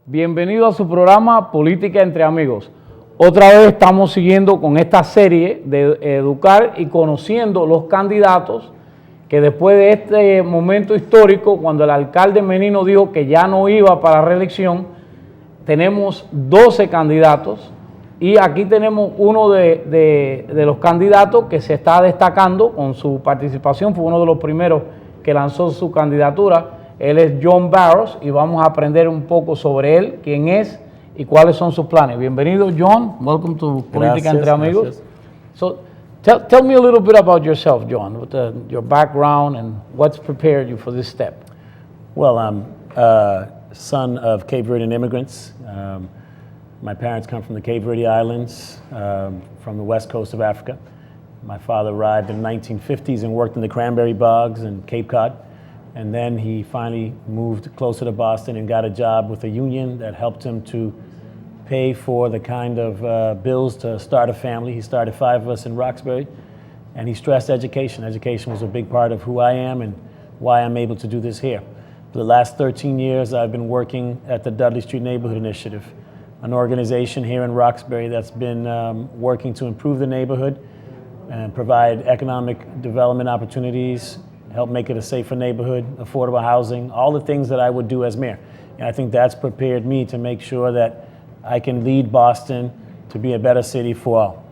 Bienvenido a su programa Política Entre Amigos. Otra vez estamos siguiendo con esta serie de educar y conociendo los candidatos que después de este momento histórico, cuando el alcalde Menino dijo que ya no iba para la reelección, tenemos 12 candidatos y aquí tenemos uno de los candidatos que se está destacando con su participación, fue uno de los primeros que lanzó su candidatura. Él es John Barros y vamos a aprender un poco sobre él, quién es y cuáles son sus planes. Bienvenido, John. Welcome to Politica Entre Amigos. Gracias. So, tell me a little bit about yourself, John, with your background and what's prepared you for this step. Well, I'm a son of Cape Verdean immigrants. My parents come from the Cape Verde Islands, from the west coast of Africa. My father arrived in the 1950s and worked in the cranberry bogs in Cape Cod. And then he finally moved closer to Boston and got a job with a union that helped him to pay for the kind of bills to start a family. He started 5 of us in Roxbury, and he stressed education. Education was a big part of who I am and why I'm able to do this here. For the last 13 years, I've been working at the Dudley Street Neighborhood Initiative, an organization here in Roxbury that's been working to improve the neighborhood and provide economic development opportunities, help make it a safer neighborhood, affordable housing, all the things that I would do as mayor. And I think that's prepared me to make sure that I can lead Boston to be a better city for all.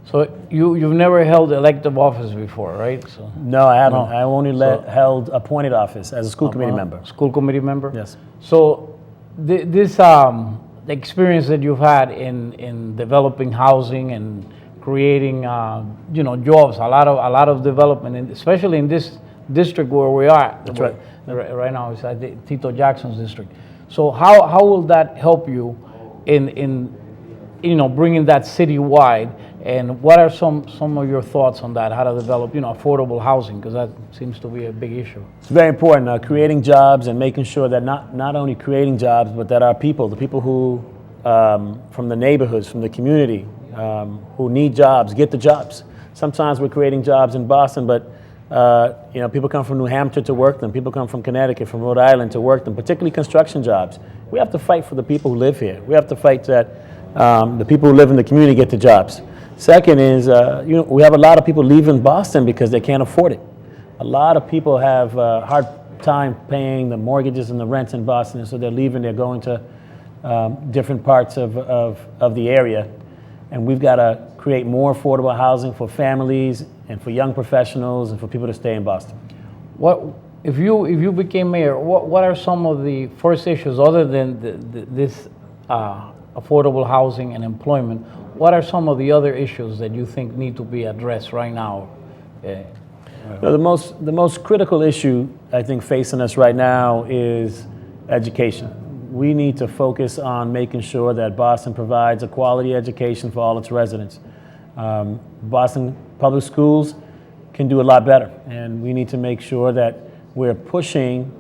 So you've never held elective office before, right? So, no, I haven't. No. I only held appointed office as a school committee member. School committee member? Yes. So this experience that you've had in developing housing and creating jobs, a lot of development, especially in this district where we are. That's right. Right now it's at Tito Jackson's district. So how will that help you in bringing that citywide? And what are some of your thoughts on that? How to develop affordable housing, because that seems to be a big issue. It's very important. Creating jobs and making sure that not only creating jobs, but that our people, the people who from the neighborhoods, from the community, who need jobs, get the jobs. Sometimes we're creating jobs in Boston, but people come from New Hampshire to work them. People come from Connecticut, from Rhode Island to work them, particularly construction jobs. We have to fight for the people who live here. We have to fight that the people who live in the community get the jobs. Second is, we have a lot of people leaving Boston because they can't afford it. A lot of people have a hard time paying the mortgages and the rents in Boston, and so they're leaving. They're going to different parts of the area. And we've got to create more affordable housing for families and for young professionals and for people to stay in Boston. What if you became mayor? What are some of the first issues other than this affordable housing and employment? What are some of the other issues that you think need to be addressed right now? The most critical issue I think facing us right now is education. We need to focus on making sure that Boston provides a quality education for all its residents. Boston Public Schools can do a lot better, and we need to make sure that we're pushing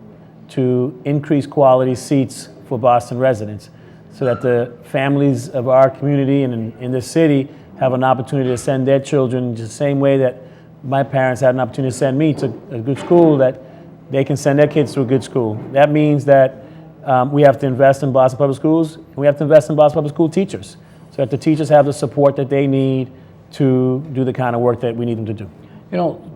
to increase quality seats for Boston residents so that the families of our community and in this city have an opportunity to send their children the same way that my parents had an opportunity to send me to a good school, that they can send their kids to a good school. That means that we have to invest in Boston Public Schools, and we have to invest in Boston Public School teachers so that the teachers have the support that they need to do the kind of work that we need them to do.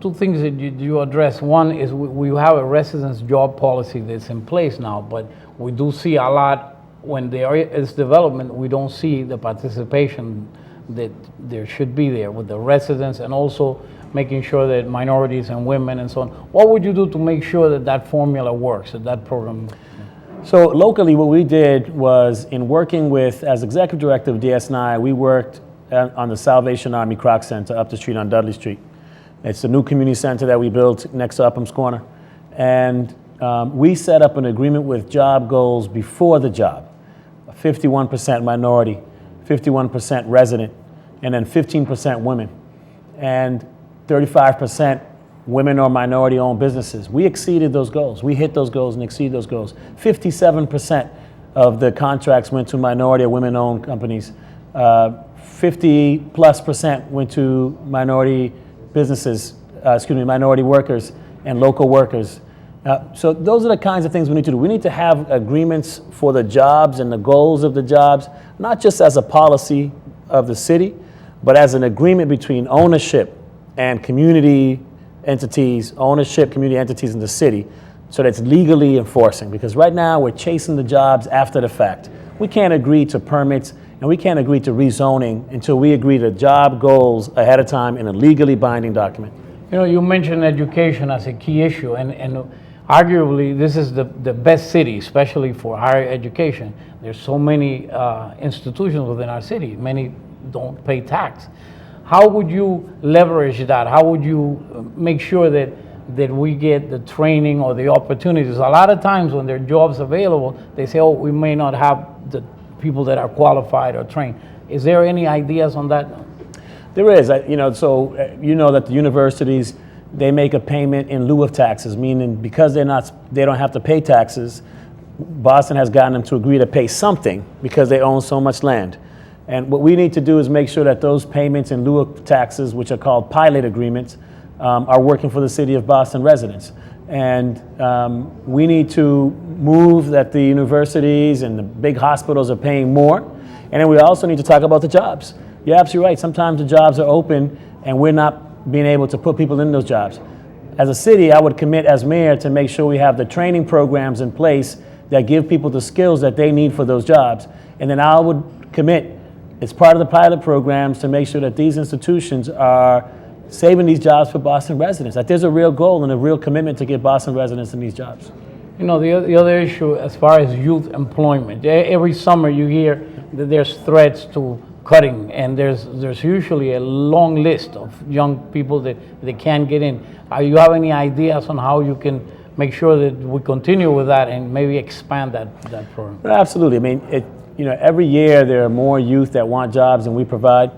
Two things that you address. One is we have a residence job policy that's in place now, but we do see a lot when there is development, we don't see the participation that there should be there with the residents, and also making sure that minorities and women and so on. What would you do to make sure that formula works, that program? So locally, what we did was, in working with, as executive director of DSNI, we worked on the Salvation Army Croc Center up the street on Dudley Street. It's a new community center that we built next to Upham's Corner. And we set up an agreement with job goals before the job. 51% minority, 51% resident, and then 15% women, and 35% women or minority-owned businesses. We exceeded those goals. We hit those goals and exceeded those goals. 57% of the contracts went to minority or women-owned companies. 50+% went to minority businesses, minority workers and local workers. So those are the kinds of things we need to do. We need to have agreements for the jobs and the goals of the jobs, not just as a policy of the city, but as an agreement between ownership and community entities, community entities in the city, so that it's legally enforcing. Because right now we're chasing the jobs after the fact. We can't agree to permits and we can't agree to rezoning until we agree to job goals ahead of time in a legally binding document. You know, you mentioned education as a key issue, and arguably this is the best city, especially for higher education. There's so many institutions within our city. Many don't pay tax. How would you leverage that? How would you make sure that we get the training or the opportunities? A lot of times when there are jobs available, they say, oh, we may not have the people that are qualified or trained. Is there any ideas on that? There is, so you know that the universities, they make a payment in lieu of taxes, meaning because they don't have to pay taxes, Boston has gotten them to agree to pay something because they own so much land. And what we need to do is make sure that those payments in lieu of taxes, which are called pilot agreements, are working for the city of Boston residents. And we need to move that the universities and the big hospitals are paying more. And then we also need to talk about the jobs. You're absolutely right. Sometimes the jobs are open and we're not being able to put people in those jobs. As a city, I would commit as mayor to make sure we have the training programs in place that give people the skills that they need for those jobs. And then I would commit, as part of the pilot programs, to make sure that these institutions are saving these jobs for Boston residents, that there's a real goal and a real commitment to get Boston residents in these jobs. You know, the other issue as far as youth employment, every summer you hear that there's threats to cutting, and there's usually a long list of young people that they can't get in. You have any ideas on how you can make sure that we continue with that and maybe expand that program? Absolutely. I mean, every year there are more youth that want jobs than we provide.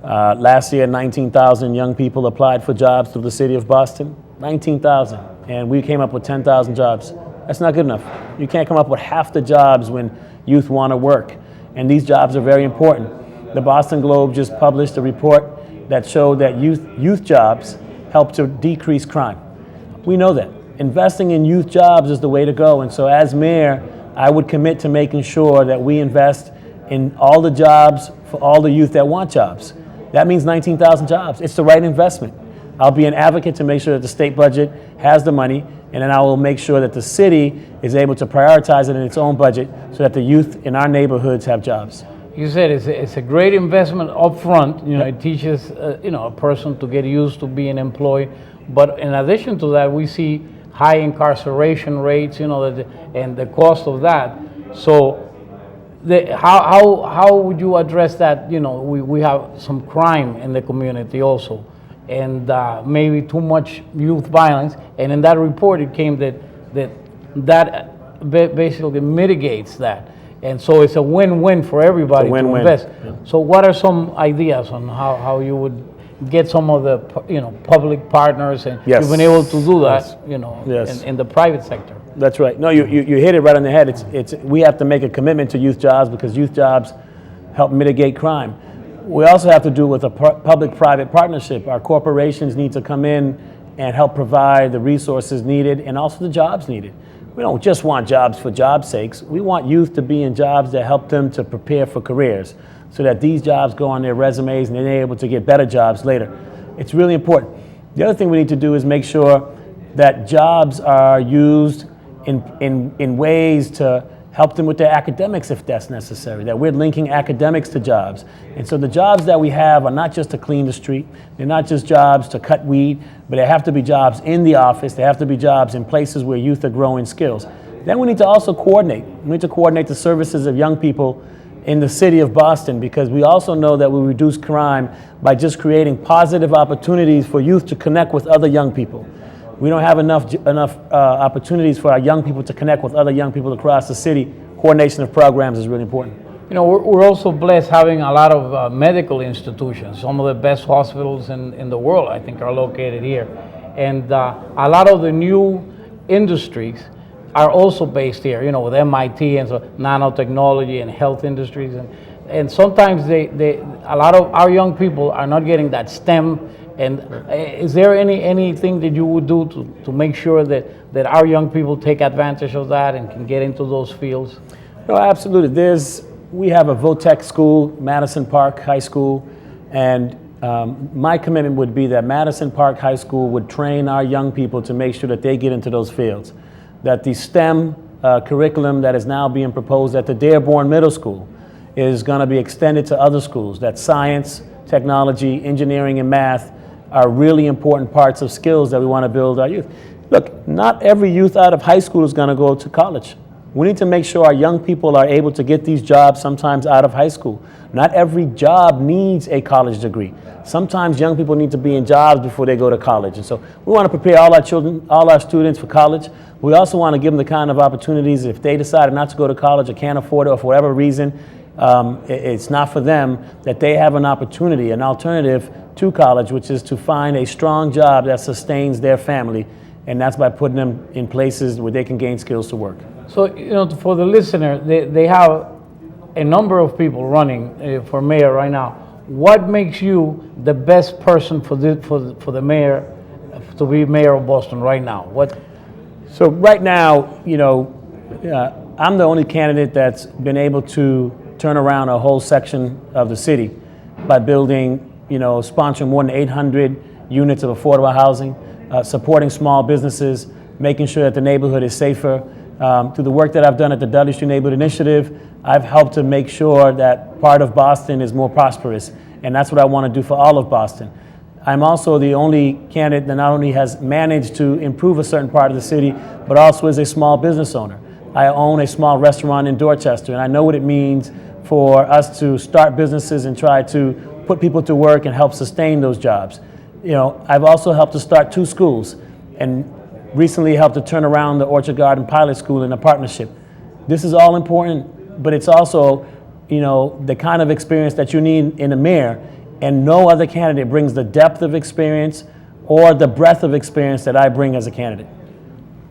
Last year, 19,000 young people applied for jobs through the city of Boston. 19,000. And we came up with 10,000 jobs. That's not good enough. You can't come up with half the jobs when youth want to work. And these jobs are very important. The Boston Globe just published a report that showed that youth jobs help to decrease crime. We know that. Investing in youth jobs is the way to go. And so as mayor, I would commit to making sure that we invest in all the jobs for all the youth that want jobs. That means 19,000 jobs. It's the right investment. I'll be an advocate to make sure that the state budget has the money, and then I will make sure that the city is able to prioritize it in its own budget so that the youth in our neighborhoods have jobs. You said it's a great investment up front. It teaches a person to get used to being employed. But in addition to that, we see high incarceration rates, and the cost of that. So how would you address that? We have some crime in the community also, and maybe too much youth violence. And in that report, it came that basically mitigates that. And so it's a win-win for everybody to invest. Yeah. So what are some ideas on how you would get some of the public partners, and yes. You've been able to do that yes. in the private sector? That's right. No, you hit it right on the head. We have to make a commitment to youth jobs because youth jobs help mitigate crime. We also have to do it with a public-private partnership. Our corporations need to come in and help provide the resources needed and also the jobs needed. We don't just want jobs for jobs' sakes. We want youth to be in jobs that help them to prepare for careers so that these jobs go on their resumes and they're able to get better jobs later. It's really important. The other thing we need to do is make sure that jobs are used in ways to help them with their academics if that's necessary, that we're linking academics to jobs. And so the jobs that we have are not just to clean the street, they're not just jobs to cut weed, but they have to be jobs in the office, they have to be jobs in places where youth are growing skills. Then we need to also coordinate. We need to coordinate the services of young people in the city of Boston, because we also know that we reduce crime by just creating positive opportunities for youth to connect with other young people. We don't have enough opportunities for our young people to connect with other young people across the city. Coordination of programs is really important. We're also blessed having a lot of medical institutions. Some of the best hospitals in the world, I think, are located here. And a lot of the new industries are also based here, with MIT and so nanotechnology and health industries. And sometimes a lot of our young people are not getting that STEM And is there anything that you would do to make sure that our young people take advantage of that and can get into those fields? No, absolutely. We have a VOTEC school, Madison Park High School, and my commitment would be that Madison Park High School would train our young people to make sure that they get into those fields. That the STEM curriculum that is now being proposed at the Dearborn Middle School is going to be extended to other schools. That science, technology, engineering, and math are really important parts of skills that we want to build our youth. Look, not every youth out of high school is going to go to college. We need to make sure our young people are able to get these jobs sometimes out of high school. Not every job needs a college degree. Sometimes young people need to be in jobs before they go to college. And so we want to prepare all our children, all our students for college. We also want to give them the kind of opportunities if they decided not to go to college or can't afford it or for whatever reason, it's not for them, that they have an opportunity, an alternative to college, which is to find a strong job that sustains their family. And that's by putting them in places where they can gain skills to work. So, for the listener, they have a number of people running for mayor right now. What makes you the best person for the mayor, to be mayor of Boston right now? So right now, I'm the only candidate that's been able to turn around a whole section of the city by building, sponsoring more than 800 units of affordable housing, supporting small businesses, making sure that the neighborhood is safer. Through the work that I've done at the Dudley Street Neighborhood Initiative, I've helped to make sure that part of Boston is more prosperous, and that's what I want to do for all of Boston. I'm also the only candidate that not only has managed to improve a certain part of the city, but also is a small business owner. I own a small restaurant in Dorchester, and I know what it means for us to start businesses and try to put people to work and help sustain those jobs. I've also helped to start 2 schools, and recently helped to turn around the Orchard Garden Pilot School in a partnership. This is all important, but it's also, the kind of experience that you need in a mayor, and no other candidate brings the depth of experience or the breadth of experience that I bring as a candidate.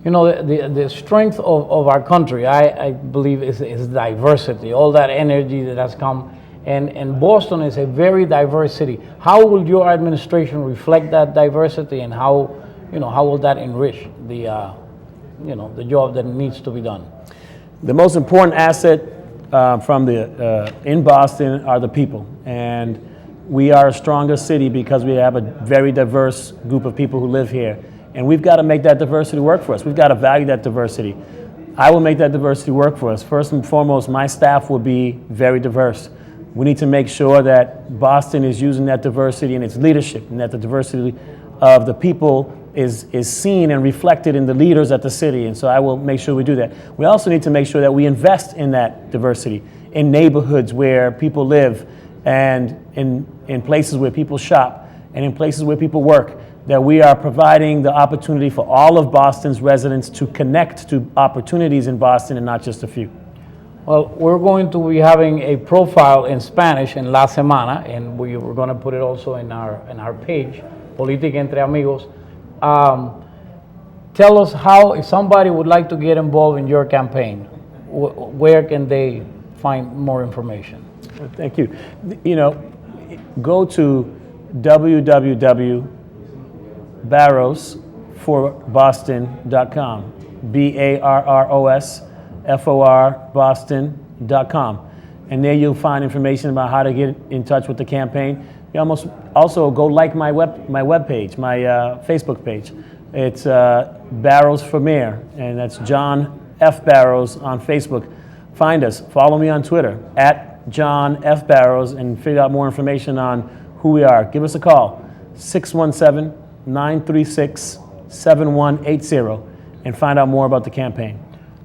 The strength of our country, I believe, is diversity, all that energy that has come. And Boston is a very diverse city. How will your administration reflect that diversity, and how will that enrich the job that needs to be done? The most important asset in Boston are the people, and we are a stronger city because we have a very diverse group of people who live here, and we've got to make that diversity work for us. We've got to value that diversity. I will make that diversity work for us. First and foremost, my staff will be very diverse. We need to make sure that Boston is using that diversity in its leadership, and that the diversity of the people is seen and reflected in the leaders at the city, and so I will make sure we do that. We also need to make sure that we invest in that diversity, in neighborhoods where people live, and in places where people shop, and in places where people work, that we are providing the opportunity for all of Boston's residents to connect to opportunities in Boston and not just a few. Well, we're going to be having a profile in Spanish in La Semana, and we're going to put it also in our page, Politica Entre Amigos. Tell us how, if somebody would like to get involved in your campaign, where can they find more information? Thank you. Go to www.barrosforboston.com, BARROSFOR Boston.com, and there you'll find information about how to get in touch with the campaign. You also go like my web page, my Facebook page. It's Barros for Mayor, and that's John F. Barros on Facebook. Find us. Follow me on Twitter @John F. Barros, and figure out more information on who we are. Give us a call, 617-936-7180, and find out more about the campaign.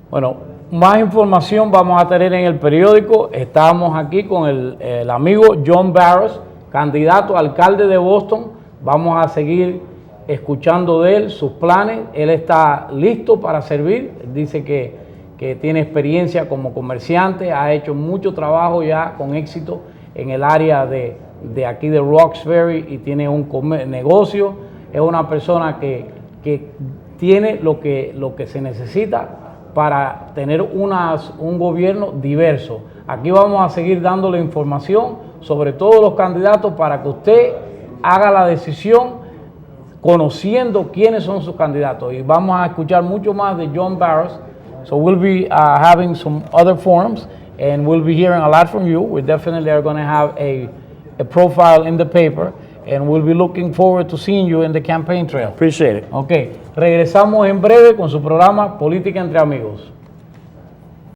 Bueno, más información vamos a tener en el periódico. Estamos aquí con el amigo John Barros, candidato a alcalde de Boston. Vamos a seguir escuchando de él, sus planes. Él está listo para servir. Dice que tiene experiencia como comerciante, ha hecho mucho trabajo ya con éxito en el área de aquí de Roxbury y tiene un negocio. Es una persona que tiene lo que se necesita para tener un gobierno diverso. Aquí vamos a seguir dándole información sobre todos los candidatos para que usted haga la decisión conociendo quiénes son sus candidatos. Y vamos a escuchar mucho más de John Barros. So we'll be having some other forums, and we'll be hearing a lot from you. We definitely are going to have a profile in the paper, and we'll be looking forward to seeing you in the campaign trail. Appreciate it. Ok, regresamos en breve con su programa Política entre Amigos.